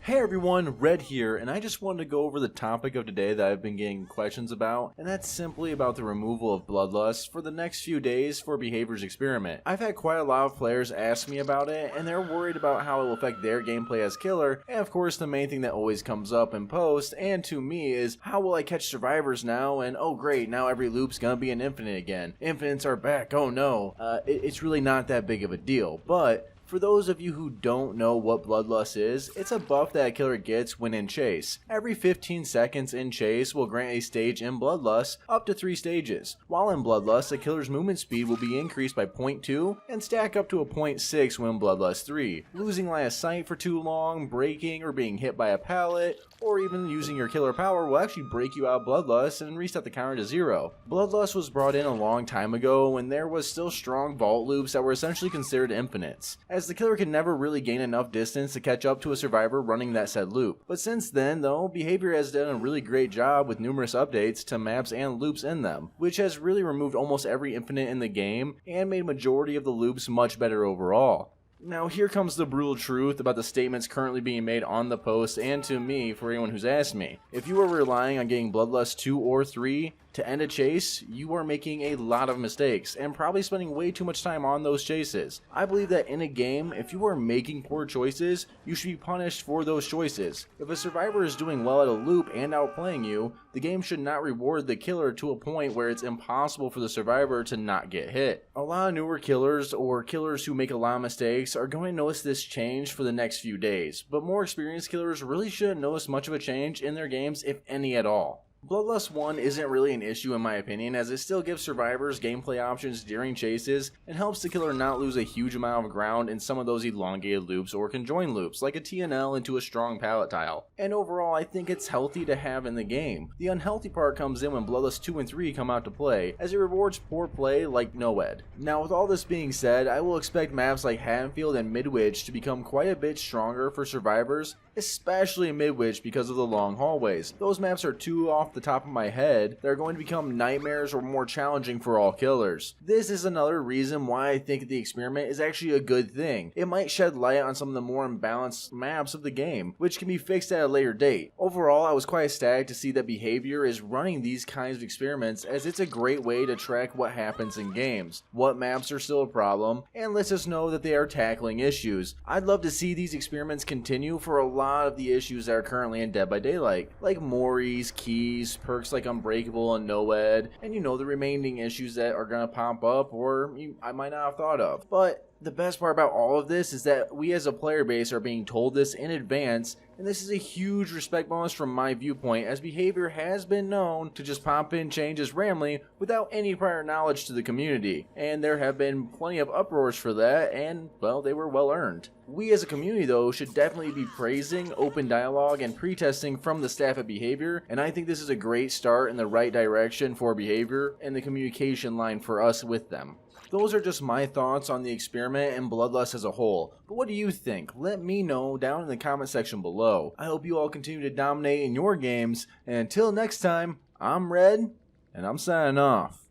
Hey everyone, Red here, and I just wanted to go over the topic of today that I've been getting questions about, and that's simply about the removal of Bloodlust for the next few days for Behavior's experiment. I've had quite a lot of players ask me about it, and they're worried about how it will affect their gameplay as killer, and of course the main thing that always comes up in post, and to me, is how will I catch survivors now, and oh great, now every loop's gonna be an infinite again. Infinites are back, oh no. It's really not that big of a deal, but for those of you who don't know what Bloodlust is, it's a buff that a killer gets when in chase. Every 15 seconds in chase will grant a stage in Bloodlust up to 3 stages. While in Bloodlust, a killer's movement speed will be increased by 0.2 and stack up to a 0.6 when Bloodlust 3. Losing line of sight for too long, breaking, or being hit by a pallet, or even using your killer power will actually break you out of Bloodlust and reset the counter to 0. Bloodlust was brought in a long time ago when there was still strong vault loops that were essentially considered infinites, as the killer could never really gain enough distance to catch up to a survivor running that said loop. But since then though, Behavior has done a really great job with numerous updates to maps and loops in them, which has really removed almost every infinite in the game and made majority of the loops much better overall. Now here comes the brutal truth about the statements currently being made on the post and to me for anyone who's asked me. If you are relying on getting Bloodlust 2 or 3 to end a chase, you are making a lot of mistakes and probably spending way too much time on those chases. I believe that in a game, if you are making poor choices, you should be punished for those choices. If a survivor is doing well at a loop and outplaying you, the game should not reward the killer to a point where it's impossible for the survivor to not get hit. A lot of newer killers or killers who make a lot of mistakes are going to notice this change for the next few days, but more experienced killers really shouldn't notice much of a change in their games, if any at all. Bloodlust 1 isn't really an issue in my opinion, as it still gives survivors gameplay options during chases and helps the killer not lose a huge amount of ground in some of those elongated loops or conjoined loops like a TNL into a strong pallet tile. And overall I think it's healthy to have in the game. The unhealthy part comes in when Bloodlust 2 and 3 come out to play, as it rewards poor play like NOED. Now with all this being said, I will expect maps like Haddonfield and Midwich to become quite a bit stronger for survivors, especially in Midwich because of the long hallways. Those maps are too off the top of my head, they're going to become nightmares or more challenging for all killers. This is another reason why I think the experiment is actually a good thing. It might shed light on some of the more imbalanced maps of the game, which can be fixed at a later date. Overall, I was quite ecstatic to see that Behavior is running these kinds of experiments, as it's a great way to track what happens in games, what maps are still a problem, and lets us know that they are tackling issues. I'd love to see these experiments continue for a lot of the issues that are currently in Dead by Daylight, like Mori's, keys, perks like Unbreakable and NOED, and you know the remaining issues that are gonna pop up or I might not have thought of. But the best part about all of this is that we as a player base are being told this in advance, and this is a huge respect bonus from my viewpoint, as Behavior has been known to just pop in changes randomly without any prior knowledge to the community, and there have been plenty of uproars for that, and well, they were well earned. We as a community though should definitely be praising open dialogue and pre-testing from the staff at Behavior, and I think this is a great start in the right direction for Behavior and the communication line for us with them. Those are just my thoughts on the experiment and Bloodlust as a whole, but what do you think? Let me know down in the comment section below. I hope you all continue to dominate in your games, and until next time, I'm Red, and I'm signing off.